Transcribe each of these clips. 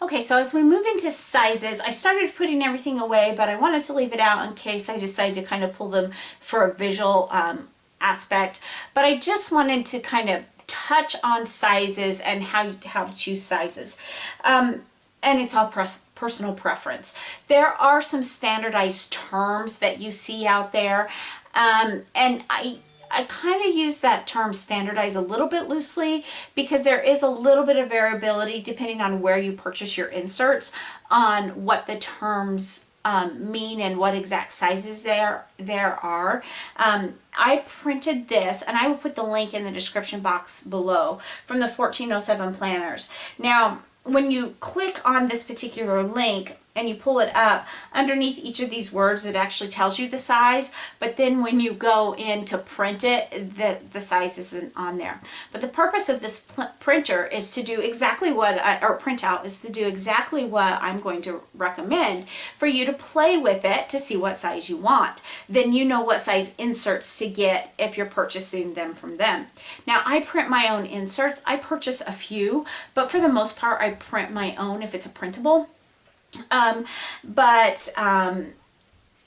Okay, so as we move into sizes, I started putting everything away, but I wanted to leave it out in case I decide to kind of pull them for a visual aspect. But I just wanted to kind of touch on sizes and how to choose sizes. And it's all personal preference. There are some standardized terms that you see out there, and I kind of use that term standardize a little bit loosely because there is a little bit of variability depending on where you purchase your inserts on what the terms mean and what exact sizes there are. I printed this, and I will put the link in the description box below, from the 1407 planners. Now, when you click on this particular link and you pull it up, underneath each of these words it actually tells you the size, but then when you go in to print it, the size isn't on there. But the purpose of this printer is to do exactly what or printout is to do exactly what I'm going to recommend, for you to play with it to see what size you want. Then you know what size inserts to get if you're purchasing them from them. Now, I print my own inserts. I purchase a few, but for the most part I print my own if it's a printable. And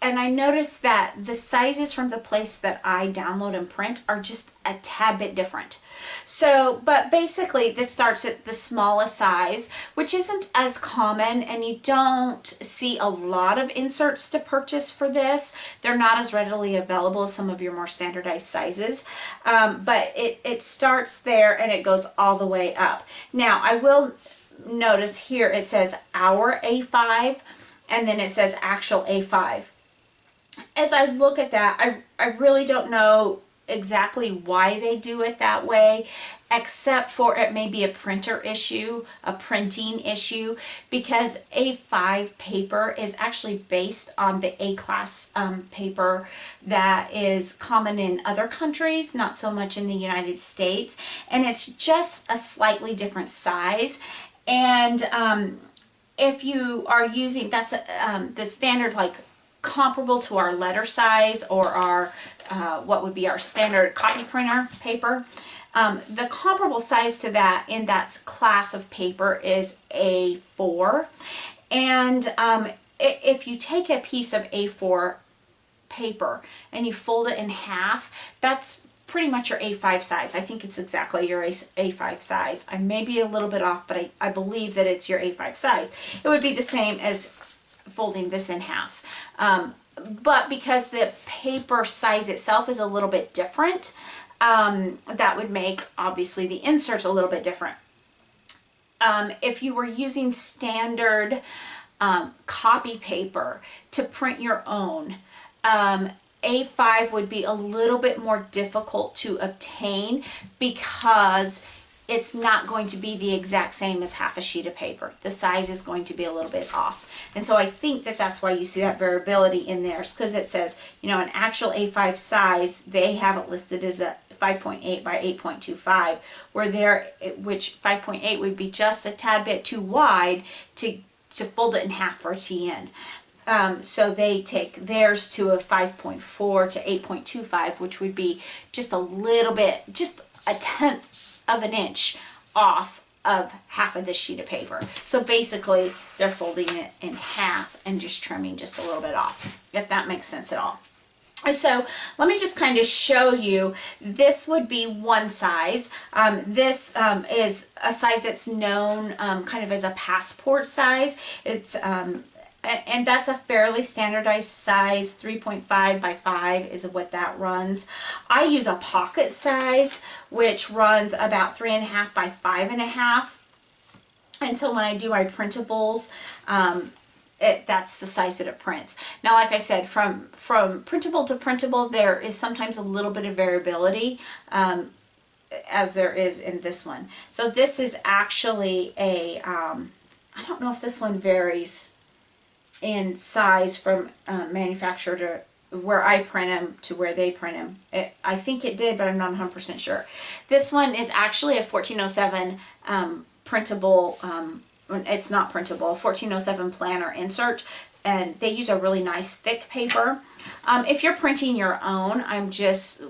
I noticed that the sizes from the place that I download and print are just a tad bit different. So, but basically this starts at the smallest size, which isn't as common, and you don't see a lot of inserts to purchase for this. They're not as readily available as some of your more standardized sizes, but it starts there and it goes all the way up. Now, I will notice here it says our A5 and then it says actual A5. As I look at that, I really don't know exactly why they do it that way, except for it may be a printer issue, a printing issue, because A5 paper is actually based on the A-class paper that is common in other countries, not so much in the United States, and it's just a slightly different size. And if you are using, that's the standard, like comparable to our letter size or our what would be our standard copy printer paper. The comparable size to that in that class of paper is A4. And if you take a piece of A4 paper and you fold it in half, that's pretty much your A5 size. I think it's exactly your A5 size. I may be a little bit off, but I believe that it's your A5 size. It would be the same as folding this in half. But because the paper size itself is a little bit different, that would make obviously the insert a little bit different. If you were using standard copy paper to print your own, A5 would be a little bit more difficult to obtain because it's not going to be the exact same as half a sheet of paper. The size is going to be a little bit off. And so I think that that's why you see that variability in there, because it says, you know, an actual A5 size, they have it listed as a 5.8 by 8.25, where there, which 5.8 would be just a tad bit too wide to fold it in half for a TN. So they take theirs to a 5.4 to 8.25, which would be just a little bit, just a tenth of an inch off of half of this sheet of paper. So basically they're folding it in half and just trimming just a little bit off, if that makes sense at all. So let me just kind of show you. This would be one size. This is a size that's known kind of as a passport size. It's and that's a fairly standardized size. 3.5 by 5 is what that runs. I use a pocket size, which runs about 3.5 by 5.5. And so when I do my printables, that's the size that it prints. Now, like I said, from printable to printable, there is sometimes a little bit of variability, as there is in this one. So this is actually a, I don't know if this one varies in size from manufacturer to where I print them to where they print them. I think it did, but I'm not 100% sure. This one is actually a 1407 printable, it's not printable, 1407 planner insert, and they use a really nice thick paper. If you're printing your own,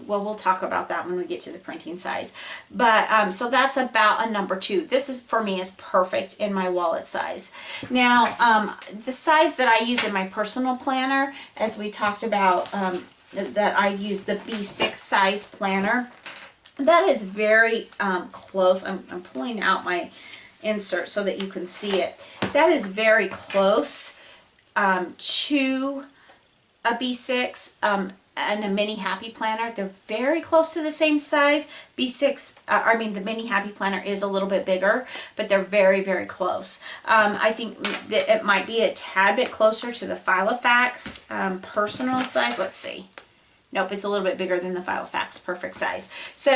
well, we'll talk about that when we get to the printing size. But so that's about a number 2. This is, for me, is perfect in my wallet size. Now, the size that I use in my personal planner, as we talked about, that I use the B6 size planner. That is very close. I'm pulling out my insert so that you can see it. That is very close to a B6 and a mini happy planner. They're very close to the same size. B6, the mini happy planner is a little bit bigger, but they're very, very close. I think that it might be a tad bit closer to the Filofax personal size. Let's see. Nope, it's a little bit bigger than the Filofax perfect size. So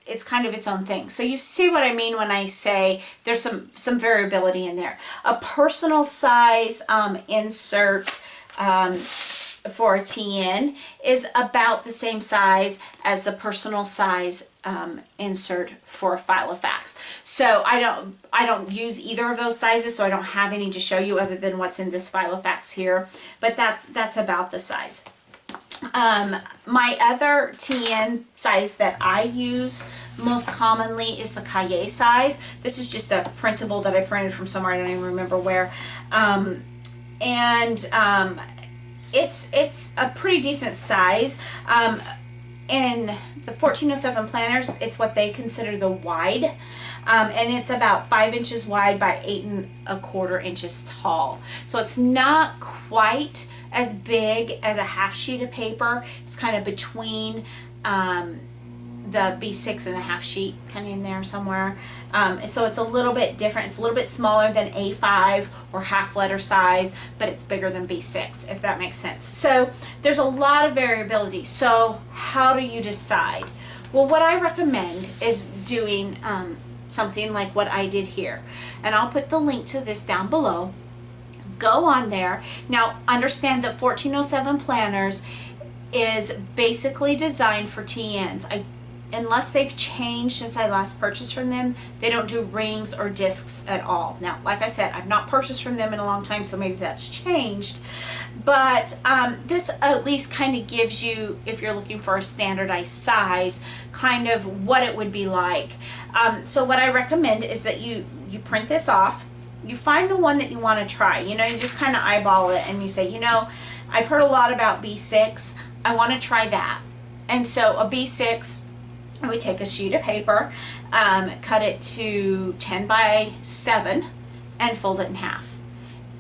it's kind of its own thing. So you see what I mean when I say there's some variability in there. A personal size insert for a TN is about the same size as the personal size insert for a Filofax. So I don't use either of those sizes, so I don't have any to show you other than what's in this Filofax here. But that's about the size. My other TN size that I use most commonly is the Cahiers size. This is just a printable that I printed from somewhere, I don't even remember where. It's a pretty decent size. In the 1407 planners, it's what they consider the wide. And it's about 5 inches wide by 8 1/4 inches tall. So it's not quite as big as a half sheet of paper. It's kind of between the B6 and the half sheet, kind of in there somewhere. So it's a little bit different. It's a little bit smaller than A5 or half letter size, but it's bigger than B6, if that makes sense. So there's a lot of variability. So how do you decide? Well, what I recommend is doing something like what I did here. And I'll put the link to this down below. Go on there. Now, understand that 1407 planners is basically designed for TNs. Unless they've changed since I last purchased from them, they don't do rings or discs at all. Now, like I said, I've not purchased from them in a long time, so maybe that's changed. But this at least kind of gives you, if you're looking for a standardized size, kind of what it would be like. So what I recommend is that you print this off. You find the one that you want to try. You just kind of eyeball it and you say, I've heard a lot about B6. I want to try that. And so a B6, I would take a sheet of paper, cut it to 10 by 7 and fold it in half.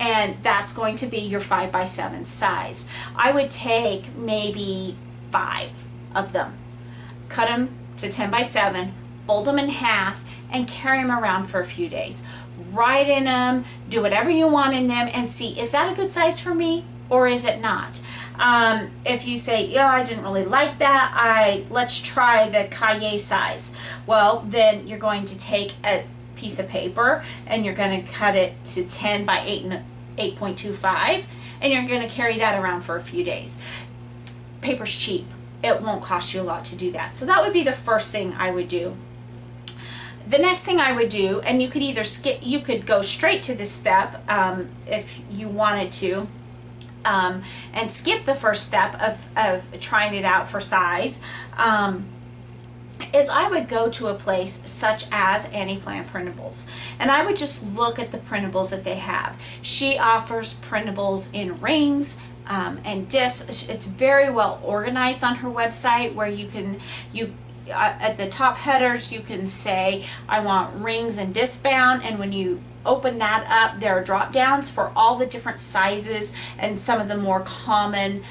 And that's going to be your 5 by 7 size. I would take maybe 5 of them, cut them to 10 by 7, fold them in half, and carry them around for a few days. Write in them, do whatever you want in them, and see, is that a good size for me or is it not? If you say, yeah, I didn't really like that, let's try the Cahiers size. Well, then you're going to take a piece of paper and you're going to cut it to 10 by 8.25, and you're going to carry that around for a few days. Paper's cheap. It won't cost you a lot to do that. So that would be the first thing I would do. The next thing I would do, and you could either you could go straight to this step if you wanted to, and skip the first step of trying it out for size, is I would go to a place such as Annie Plan Printables, and I would just look at the printables that they have. She offers printables in rings and discs. It's very well organized on her website, where at the top headers you can say, I want rings and disc bound, and when you open that up, there are drop downs for all the different sizes and some of the more common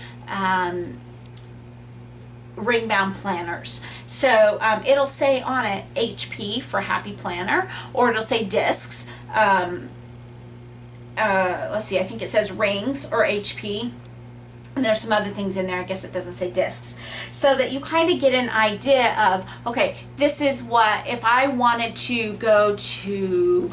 ring bound planners. So it'll say on it HP for Happy Planner, or it'll say discs. Let's see, I think it says rings or HP. And there's some other things in there, I guess it doesn't say discs. So that you kind of get an idea of, okay, this is what, if I wanted to go to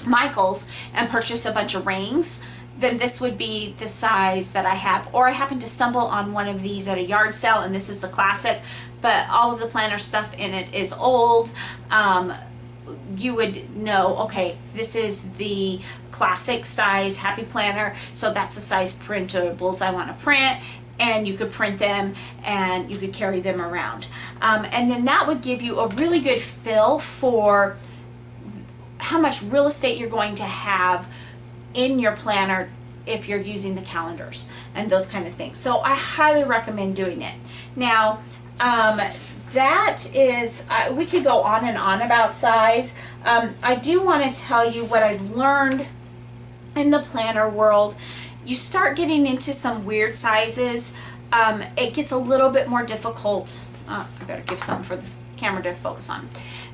Michael's and purchase a bunch of rings, then this would be the size that I have. Or I happen to stumble on one of these at a yard sale, and this is the classic, but all of the planner stuff in it is old. you would know, okay, this is the classic size Happy Planner, so that's the size printables I want to print, and you could print them and you could carry them around. And then that would give you a really good feel for how much real estate you're going to have in your planner if you're using the calendars and those kind of things. So I highly recommend doing it. Now, that is, we could go on and on about size. I do want to tell you what I've learned in the planner world. You start getting into some weird sizes. It gets a little bit more difficult. I better give something for the camera to focus on.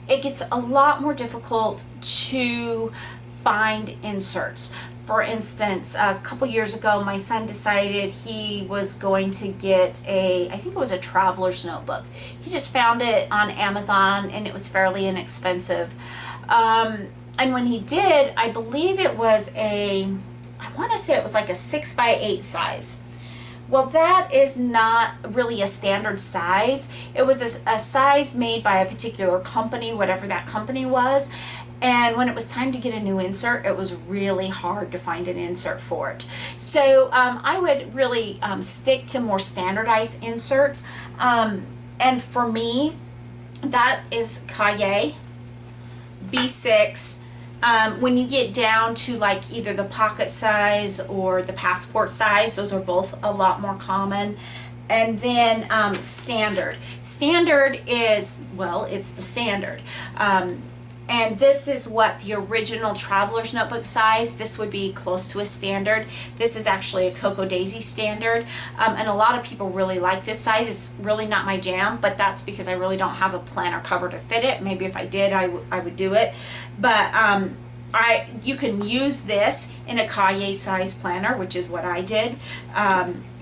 It gets a lot more difficult to find inserts. For instance, a couple years ago, my son decided he was going to get I think it was a traveler's notebook. He just found it on Amazon and it was fairly inexpensive. And when he did, I believe it was I want to say it was like a 6x8 size. Well, that is not really a standard size. It was a size made by a particular company, whatever that company was. And when it was time to get a new insert, it was really hard to find an insert for it. So I would really stick to more standardized inserts. And for me, that is Cheri B6. When you get down to like either the pocket size or the passport size, those are both a lot more common. And then standard. Standard is, well, it's the standard. And this is what the original traveler's notebook size, this would be close to a standard. This is actually a Cocoa Daisy standard. And a lot of people really like this size. It's really not my jam, but that's because I really don't have a planner cover to fit it. Maybe if I did, I would do it. But you can use this in a Cheri size planner, which is what I did,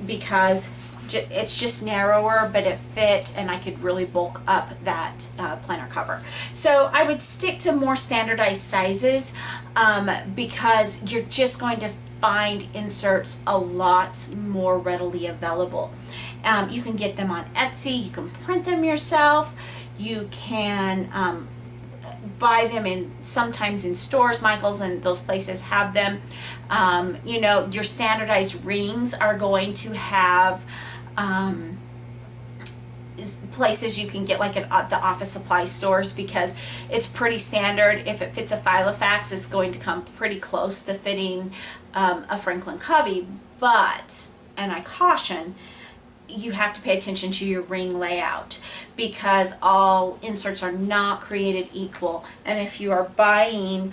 because it's just narrower, but it fit, and I could really bulk up that planner cover. So I would stick to more standardized sizes because you're just going to find inserts a lot more readily available. You can get them on Etsy, you can print them yourself, you can buy them sometimes in stores. Michael's and those places have them. You know, your standardized rings are going to have places you can get, like at the office supply stores, because it's pretty standard. If it fits a Filofax, it's going to come pretty close to fitting a Franklin Covey. But, and I caution, you have to pay attention to your ring layout, because all inserts are not created equal. And if you are buying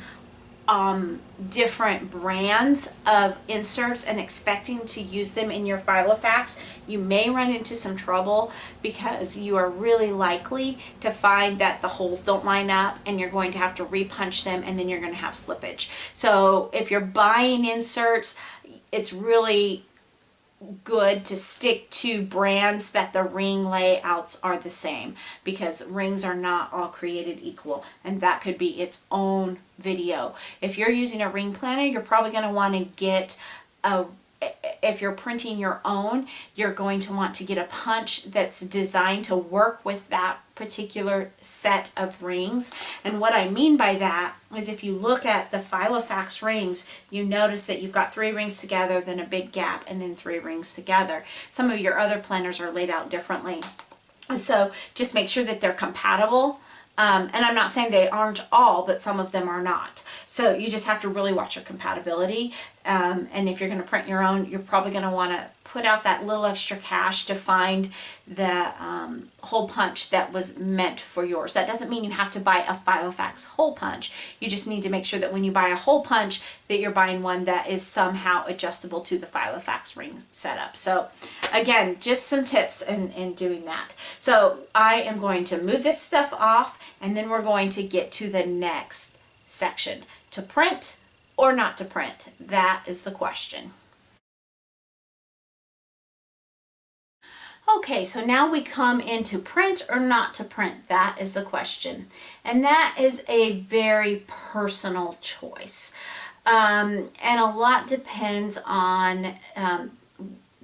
different brands of inserts and expecting to use them in your Filofax, you may run into some trouble, because you are really likely to find that the holes don't line up and you're going to have to repunch them, and then you're going to have slippage. So if you're buying inserts, it's really good to stick to brands that the ring layouts are the same, because rings are not all created equal, and that could be its own video. If you're using a ring planner, you're probably going to want to get if you're printing your own, you're going to want to get a punch that's designed to work with that particular set of rings. And what I mean by that is, if you look at the Filofax rings, you notice that you've got 3 rings together, then a big gap, and then 3 rings together. Some of your other planners are laid out differently. So just make sure that they're compatible. And I'm not saying they aren't all, but some of them are not. So you just have to really watch your compatibility. And if you're going to print your own, you're probably going to want to put out that little extra cash to find the hole punch that was meant for yours. That doesn't mean you have to buy a Filofax hole punch. You just need to make sure that when you buy a hole punch, that you're buying one that is somehow adjustable to the Filofax ring setup. So again, just some tips in doing that. So I am going to move this stuff off, and then we're going to get to the next section. To print or not to print? That is the question. Okay, so now we come into print or not to print. That is the question. And that is a very personal choice. And a lot depends on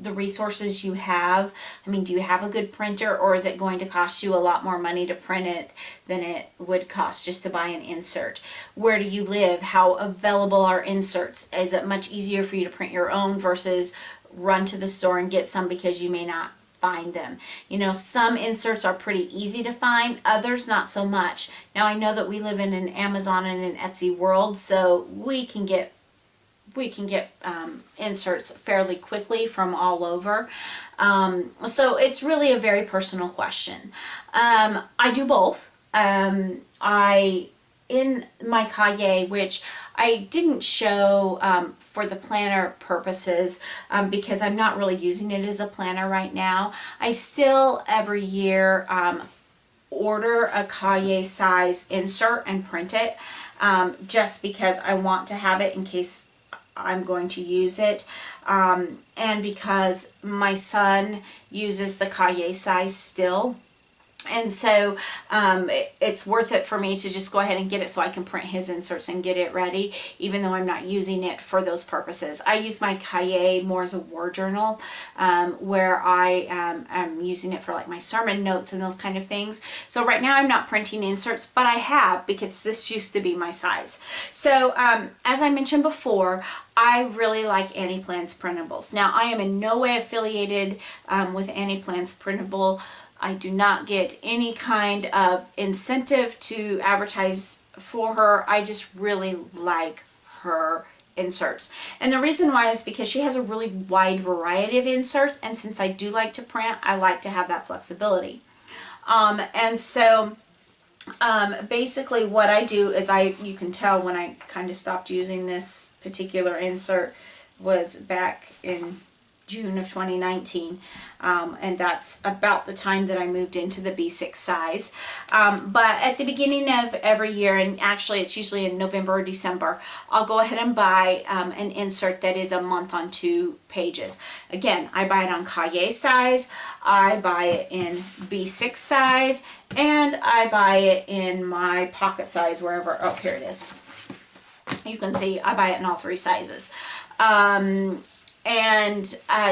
the resources you have. I mean, do you have a good printer, or is it going to cost you a lot more money to print it than it would cost just to buy an insert? Where do you live? How available are inserts? Is it much easier for you to print your own versus run to the store and get some because you may not find them? You know, some inserts are pretty easy to find, others not so much. Now I know that we live in an Amazon and an Etsy world, so we can get inserts fairly quickly from all over. So it's really a very personal question. I do both. In my cahier, which I didn't show for the planner purposes because I'm not really using it as a planner right now, I still every year order a cahier size insert and print it just because I want to have it in case I'm going to use it, and because my son uses the cahier size still. And so it's worth it for me to just go ahead and get it so I can print his inserts and get it ready, even though I'm not using it for those purposes. I use my cahier more as a word journal, where I am using it for like my sermon notes and those kind of things. So right now I'm not printing inserts, but I have, because this used to be my size. So as I mentioned before, I really like Annie Plans printables. Now I am in no way affiliated with Annie Plans printable. I do not get any kind of incentive to advertise for her. I just really like her inserts. And the reason why is because she has a really wide variety of inserts, and since I do like to print, I like to have that flexibility. And so basically what I do is you can tell when I kind of stopped using this particular insert was back in June of 2019, and that's about the time that I moved into the B6 size. But at the beginning of every year, and actually it's usually in November or December, I'll go ahead and buy an insert that is a month on 2 pages. Again, I buy it on cahier size, I buy it in B6 size, and I buy it in my pocket size wherever. Oh, here it is. You can see I buy it in all 3 sizes.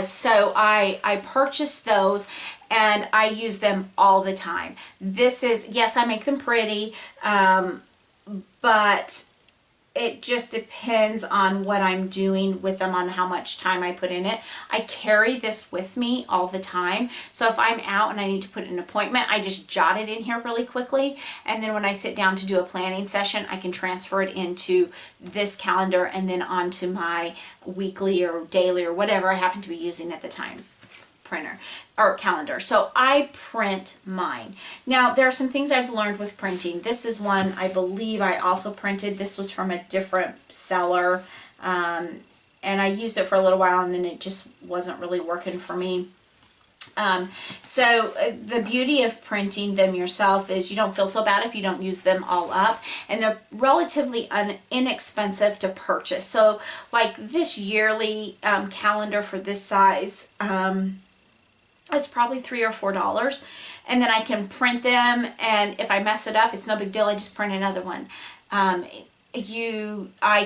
So I purchase those and I use them all the time. This is, yes, I make them pretty, but it just depends on what I'm doing with them, on how much time I put in it. I carry this with me all the time. So if I'm out and I need to put an appointment, I just jot it in here really quickly. And then when I sit down to do a planning session, I can transfer it into this calendar and then onto my weekly or daily or whatever I happen to be using at the time printer or calendar. So I print mine. Now there are some things I've learned with printing. This is one I believe I also printed. This was from a different seller, and I used it for a little while and then it just wasn't really working for me. So the beauty of printing them yourself is you don't feel so bad if you don't use them all up, and they're relatively inexpensive to purchase. So like this yearly calendar for this size, it's probably $3 or $4, and then I can print them, and if I mess it up, it's no big deal. I just print another one. I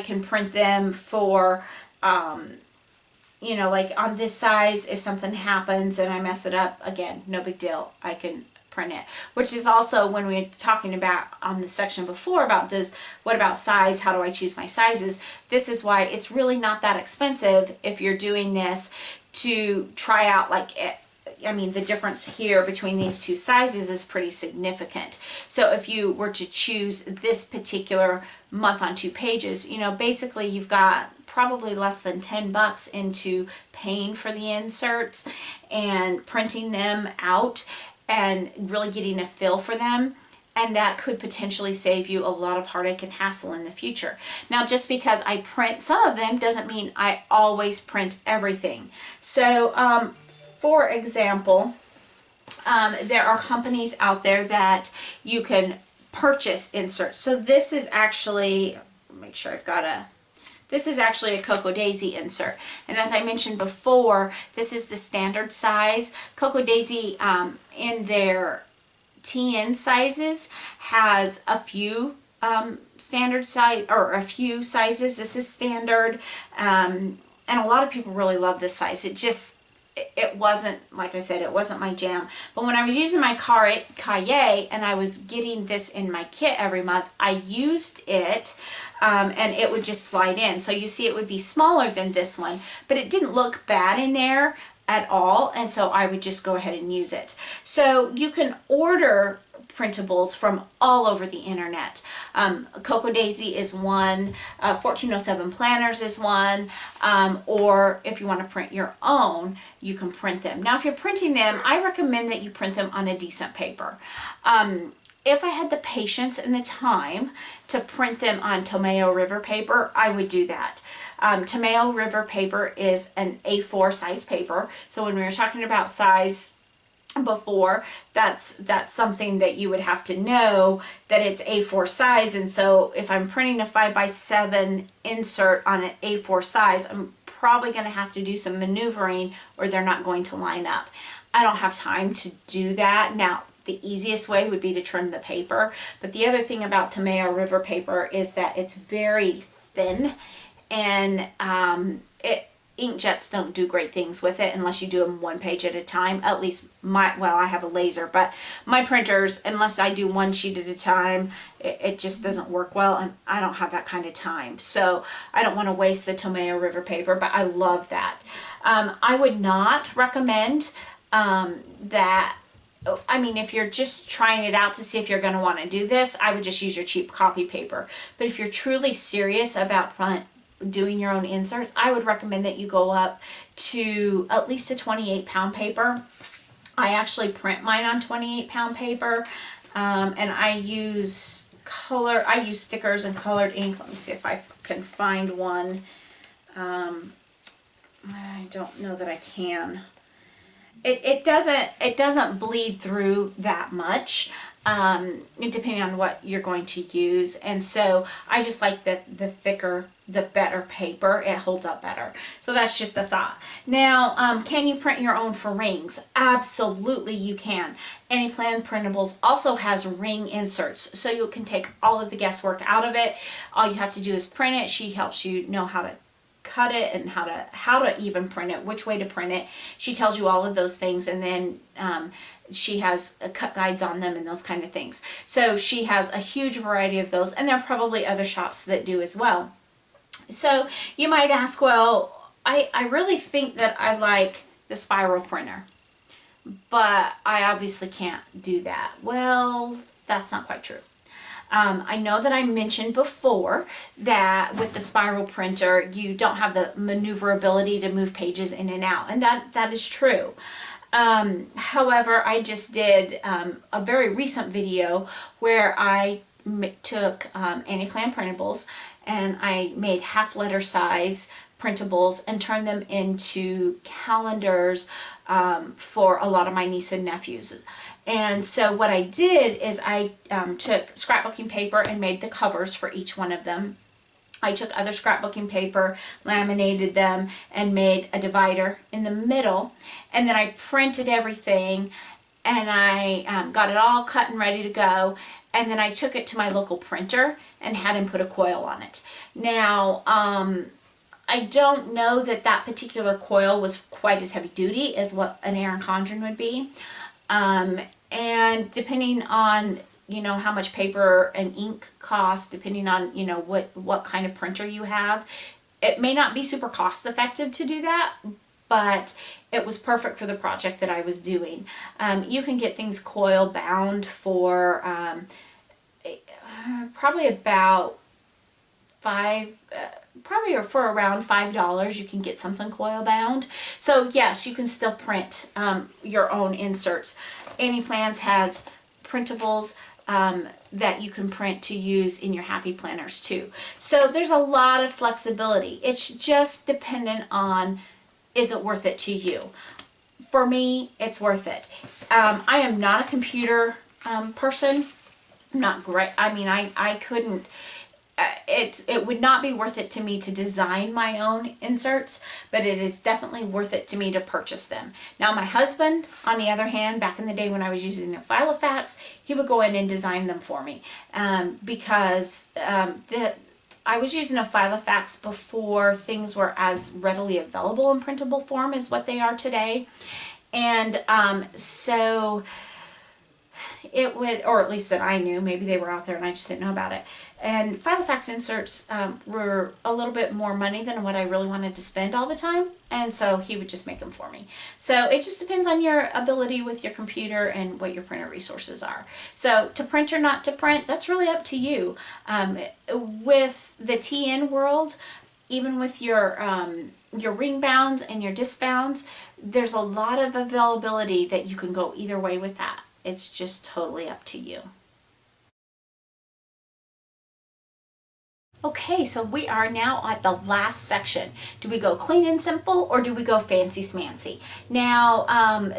can print them for, you know, like on this size, if something happens and I mess it up, again, no big deal. I can print it, which is also when we were talking about on the section before about what about size, how do I choose my sizes? This is why it's really not that expensive if you're doing this to try out, like, I mean, the difference here between these 2 sizes is pretty significant. So if you were to choose this particular month on 2 pages, you know, basically you've got probably less than $10 into paying for the inserts and printing them out and really getting a feel for them. And that could potentially save you a lot of heartache and hassle in the future. Now, just because I print some of them doesn't mean I always print everything. So, for example, there are companies out there that you can purchase inserts. So this is actually, make sure I've got this is actually a Cocoa Daisy insert. And as I mentioned before, this is the standard size. Cocoa Daisy in their TN sizes has a few standard size, or a few sizes. This is standard, and a lot of people really love this size. it wasn't, like I said, it wasn't my jam. But when I was using my Cahiers and I was getting this in my kit every month, I used it and it would just slide in. So you see it would be smaller than this one, but it didn't look bad in there at all, and so I would just go ahead and use it. So you can order printables from all over the internet. Cocoa Daisy is one, 1407 Planners is one, or if you want to print your own, you can print them. Now, if you're printing them, I recommend that you print them on a decent paper. If I had the patience and the time to print them on Tomeo River paper, I would do that. Tomeo River paper is an A4 size paper. So when we were talking about size before, that's something that you would have to know, that it's A4 size. And so if I'm printing a 5x7 insert on an A4 size, I'm probably going to have to do some maneuvering or they're not going to line up. I don't have time to do that. Now, the easiest way would be to trim the paper. But the other thing about Tomeo River paper is that it's very thin, and inkjets don't do great things with it unless you do them one page at a time. At least well, I have a laser, but my printers, unless I do one sheet at a time, it just doesn't work well, and I don't have that kind of time. So I don't want to waste the Tomeo River paper, but I love that. I would not recommend that. I mean, if you're just trying it out to see if you're going to want to do this, I would just use your cheap copy paper. But if you're truly serious about doing your own inserts, I would recommend that you go up to at least a 28-pound paper. I actually print mine on 28-pound paper, and I use stickers and colored ink. Let me see if I can find one. I don't know that I can. It doesn't bleed through that much, depending on what you're going to use. And so I just like the thicker, the better paper. It holds up better. So that's just a thought. Now, can you print your own for rings? Absolutely you can. Anyplan Printables also has ring inserts, so you can take all of the guesswork out of it. All you have to do is print it. She helps you know how to cut it and how to even print it, which way to print it. She tells you all of those things, and then she has cut guides on them and those kind of things. So she has a huge variety of those, and there are probably other shops that do as well. So you might ask, well, I really think that I like the spiral printer, but I obviously can't do that. Well, that's not quite true. I know that I mentioned before that with the spiral printer, you don't have the maneuverability to move pages in and out, and that is true. However, I just did a very recent video where I took Anyplan printables and I made half letter size printables and turned them into calendars for a lot of my niece and nephews. And so what I did is I took scrapbooking paper and made the covers for each one of them. I took other scrapbooking paper, laminated them, and made a divider in the middle. And then I printed everything, and I got it all cut and ready to go. And then I took it to my local printer and had him put a coil on it. Now, I don't know that that particular coil was quite as heavy duty as what an Erin Condren would be. And depending on, you know, how much paper and ink costs, depending on, you know, what kind of printer you have, it may not be super cost effective to do that, but it was perfect for the project that I was doing. You can get things coil bound for probably about probably for around $5 you can get something coil bound. So yes, you can still print your own inserts. Anyplans has printables that you can print to use in your happy planners too. So there's a lot of flexibility. It's just dependent on, is it worth it to you? For me, it's worth it. I am not a computer person. I'm not great. I mean, I couldn't. It would not be worth it to me to design my own inserts, but it is definitely worth it to me to purchase them. Now, my husband, on the other hand, back in the day when I was using a Filofax, he would go in and design them for me because I was using a Filofax before things were as readily available in printable form as what they are today. And so it would, or at least that I knew, maybe they were out there and I just didn't know about it. And Filofax inserts were a little bit more money than what I really wanted to spend all the time. And so he would just make them for me. So it just depends on your ability with your computer and what your printer resources are. So to print or not to print, that's really up to you. With the TN world, even with your ring bounds and your disc bounds, there's a lot of availability that you can go either way with that. It's just totally up to you. Okay, so we are now at the last section. Do we go clean and simple or do we go fancy smancy? Now,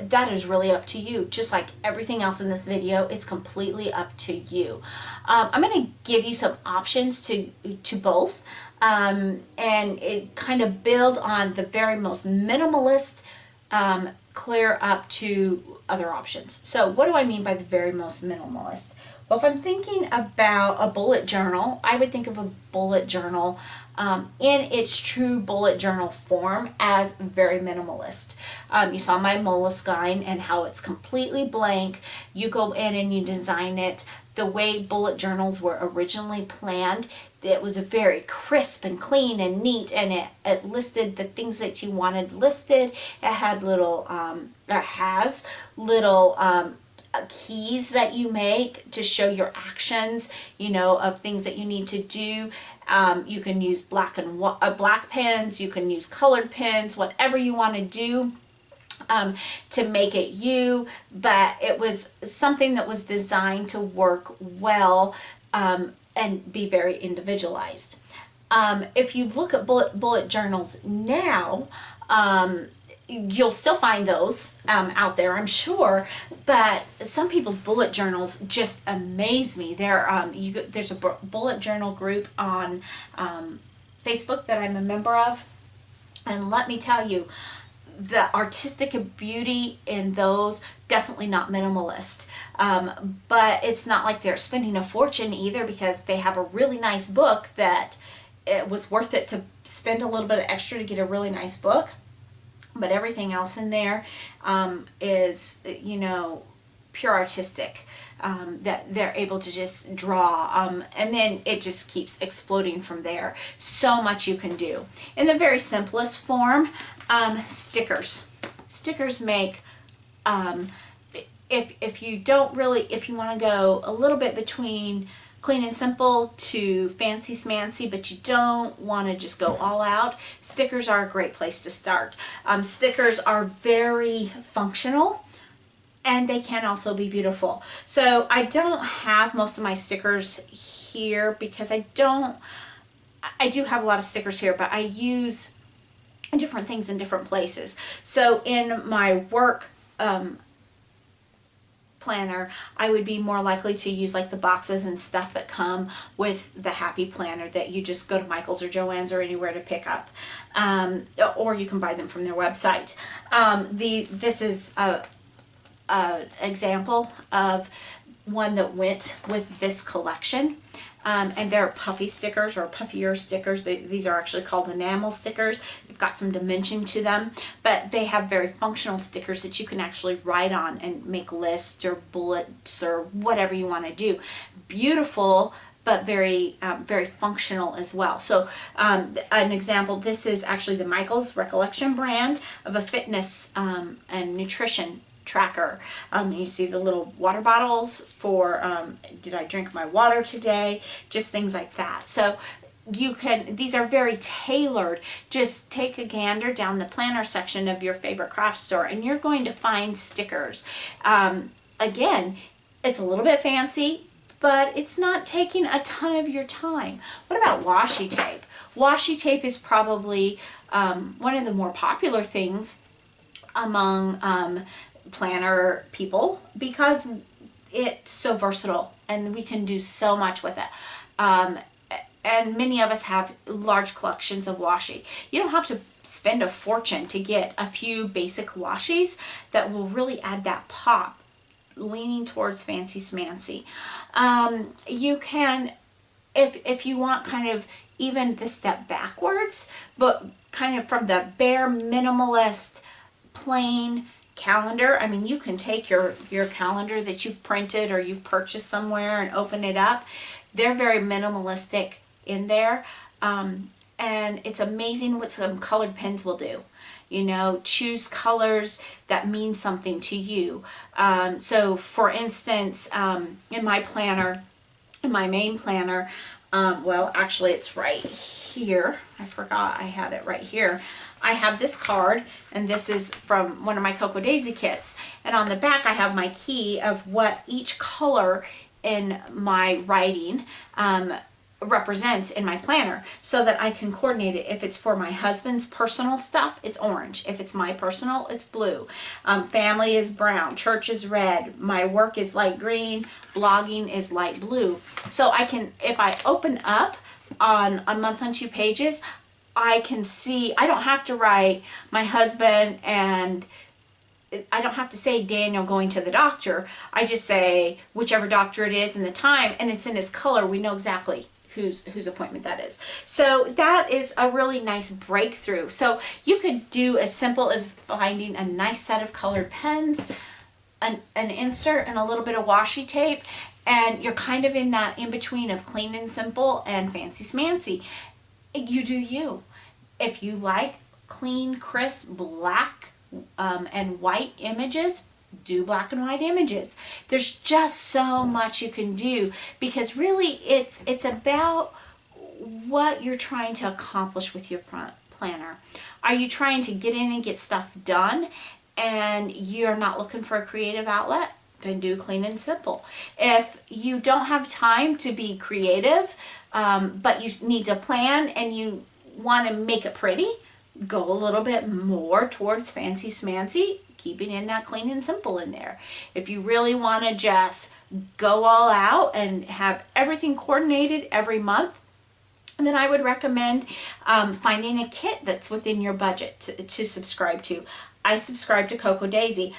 that is really up to you. Just like everything else in this video, it's completely up to you. I'm going to give you some options to both, and it kind of build on the very most minimalist clear up to other options. So what do I mean by the very most minimalist? Well, if I'm thinking about a bullet journal, I would think of a bullet journal in its true bullet journal form as very minimalist. You saw my Moleskine and how it's completely blank. You go in and you design it the way bullet journals were originally planned. It was very crisp and clean and neat, and it listed the things that you wanted listed. It had little, keys that you make to show your actions, you know, of things that you need to do. You can use black pens, you can use colored pens, whatever you want to do to make it you, but it was something that was designed to work well and be very individualized. If you look at bullet journals now, you'll still find those out there, I'm sure, but some people's bullet journals just amaze me. There's a bullet journal group on Facebook that I'm a member of, and let me tell you, the artistic beauty in those, definitely not minimalist, but it's not like they're spending a fortune either, because they have a really nice book that it was worth it to spend a little bit of extra to get a really nice book. But everything else in there is, you know, pure artistic, that they're able to just draw, and then it just keeps exploding from there. So much you can do. In the very simplest form, stickers. Stickers make, if you want to go a little bit between clean and simple to fancy smancy, but you don't want to just go all out, stickers are a great place to start. Stickers are very functional, and they can also be beautiful. So I don't have most of my stickers here because I do have a lot of stickers here, but I use different things in different places. So in my work planner, I would be more likely to use like the boxes and stuff that come with the Happy Planner that you just go to Michael's or Joann's or anywhere to pick up, or you can buy them from their website. This is a example of one that went with this collection. And they're puffy stickers or puffier stickers. These are actually called enamel stickers. They've got some dimension to them, but they have very functional stickers that you can actually write on and make lists or bullets or whatever you want to do. Beautiful, but very functional as well. So an example, this is actually the Michael's Recollection brand of a fitness and nutrition tracker. You see the little water bottles for did I drink my water today, just things like that. So these are very tailored. Just take a gander down the planner section of your favorite craft store and you're going to find stickers. Again, it's a little bit fancy, but it's not taking a ton of your time. What about washi tape? Washi tape is probably one of the more popular things among planner people because it's so versatile and we can do so much with it. And many of us have large collections of washi. You don't have to spend a fortune to get a few basic washis that will really add that pop, leaning towards fancy smancy. You can, if you want kind of even the step backwards, but kind of from the bare minimalist plain calendar. I mean, you can take your calendar that you've printed or you've purchased somewhere and open it up. They're very minimalistic in there. And it's amazing what some colored pens will do. You know, choose colors that mean something to you. So for instance, in my planner, in my main planner, well, actually it's right here. I forgot I had it right here. I have this card, and this is from one of my Cocoa Daisy kits. And on the back I have my key of what each color in my writing represents in my planner, so that I can coordinate it. If it's for my husband's personal stuff, it's orange. If it's my personal, it's blue. Family is brown, church is red, my work is light green, blogging is light blue. So I can, if I open up on a month on 2 pages, I can see, I don't have to write my husband, and I don't have to say Daniel going to the doctor. I just say whichever doctor it is and the time, and it's in his color. We know exactly whose appointment that is. So that is a really nice breakthrough. So you could do as simple as finding a nice set of colored pens, an insert, and a little bit of washi tape, and you're kind of in that in between of clean and simple and fancy smancy. You do you. If you like clean, crisp, black and white images, do black and white images. There's just so much you can do, because really it's about what you're trying to accomplish with your planner. Are you trying to get in and get stuff done, and you're not looking for a creative outlet? Then do clean and simple. If you don't have time to be creative, but you need to plan and you want to make it pretty, go a little bit more towards fancy smancy, keeping in that clean and simple in there. If you really want to just go all out and have everything coordinated every month, then I would recommend finding a kit that's within your budget to subscribe to. I subscribe to Cocoa Daisy.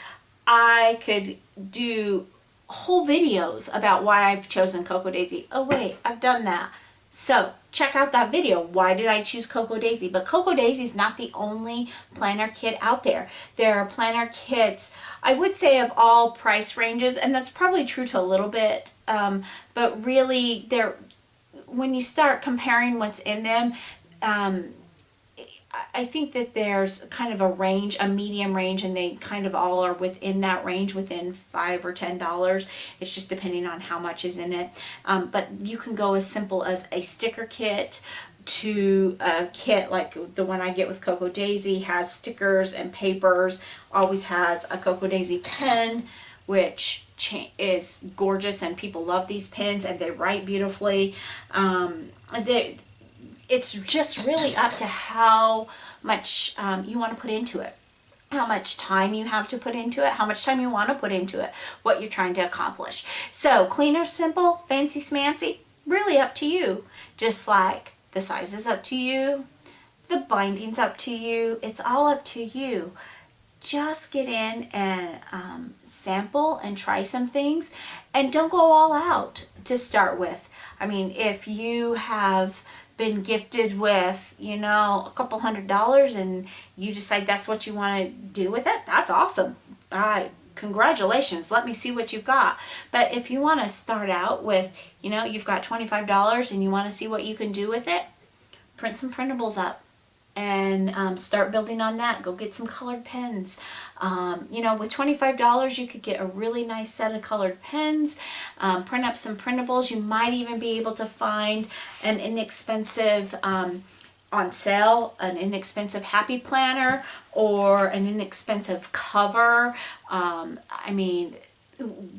I could do whole videos about why I've chosen Cocoa Daisy. Oh wait, I've done that. So check out that video. Why did I choose Cocoa Daisy? But Cocoa Daisy is not the only planner kit out there. There are planner kits, I would say, of all price ranges, and that's probably true to a little bit, but really they're, when you start comparing what's in them, I think that there's kind of a range, a medium range, and they kind of all are within that range, within $5 or $10. It's just depending on how much is in it. But you can go as simple as a sticker kit to a kit like the one I get with Cocoa Daisy, has stickers and papers, always has a Cocoa Daisy pen, which is gorgeous, and people love these pens and they write beautifully. It's just really up to how much you want to put into it, how much time you have to put into it, how much time you want to put into it, what you're trying to accomplish. So clean or simple, fancy smancy, really up to you. Just like the size is up to you, the binding's up to you, it's all up to you. Just get in and sample and try some things, and don't go all out to start with. I mean, if you have been gifted with, you know, a couple $100 and you decide that's what you want to do with it, that's awesome. Congratulations, let me see what you've got. But if you want to start out with, you know, you've got $25 and you want to see what you can do with it, print some printables up and start building on that. Go get some colored pens. You know, with $25 you could get a really nice set of colored pens, print up some printables. You might even be able to find an inexpensive on sale, an inexpensive happy planner or an inexpensive cover. I mean,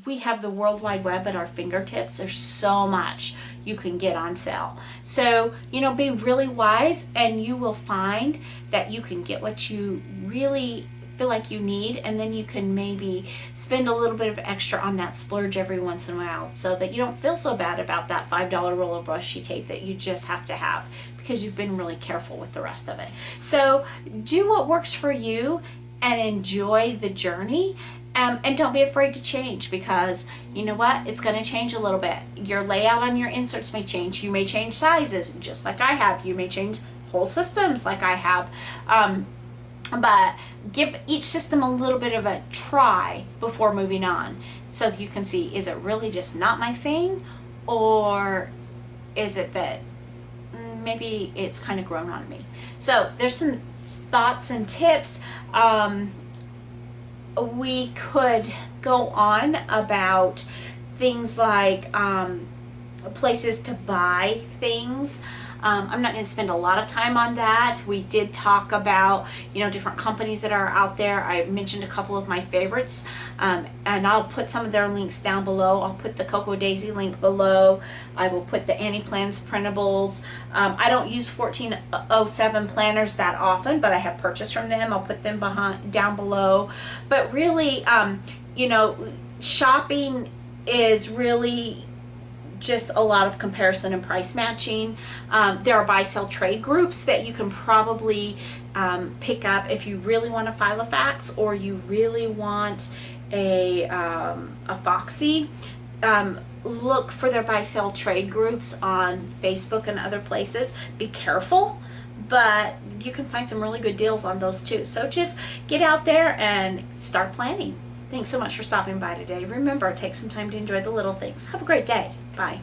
we have the World Wide Web at our fingertips. There's so much you can get on sale. So, you know, be really wise, and you will find that you can get what you really feel like you need, and then you can maybe spend a little bit of extra on that splurge every once in a while, so that you don't feel so bad about that $5 roll of washi tape that you just have to have because you've been really careful with the rest of it. So do what works for you and enjoy the journey. And don't be afraid to change, because you know what? It's going to change a little bit. Your layout on your inserts may change. You may change sizes, just like I have. You may change whole systems like I have. But give each system a little bit of a try before moving on, so that you can see, is it really just not my thing, or is it that maybe it's kind of grown on me. So there's some thoughts and tips. We could go on about things like places to buy things. I'm not going to spend a lot of time on that. We did talk about, different companies that are out there. I mentioned a couple of my favorites, and I'll put some of their links down below. I'll put the Cocoa Daisy link below. I will put the Annie Plans printables. I don't use 1407 planners that often, but I have purchased from them. I'll put them down below. But really, shopping is really just a lot of comparison and price matching. There are buy-sell trade groups that you can probably pick up if you really want a Filofax, or you really want a Foxy. Look for their buy-sell trade groups on Facebook and other places. Be careful, but you can find some really good deals on those too. So just get out there and start planning. Thanks so much for stopping by today. Remember, take some time to enjoy the little things. Have a great day. Bye.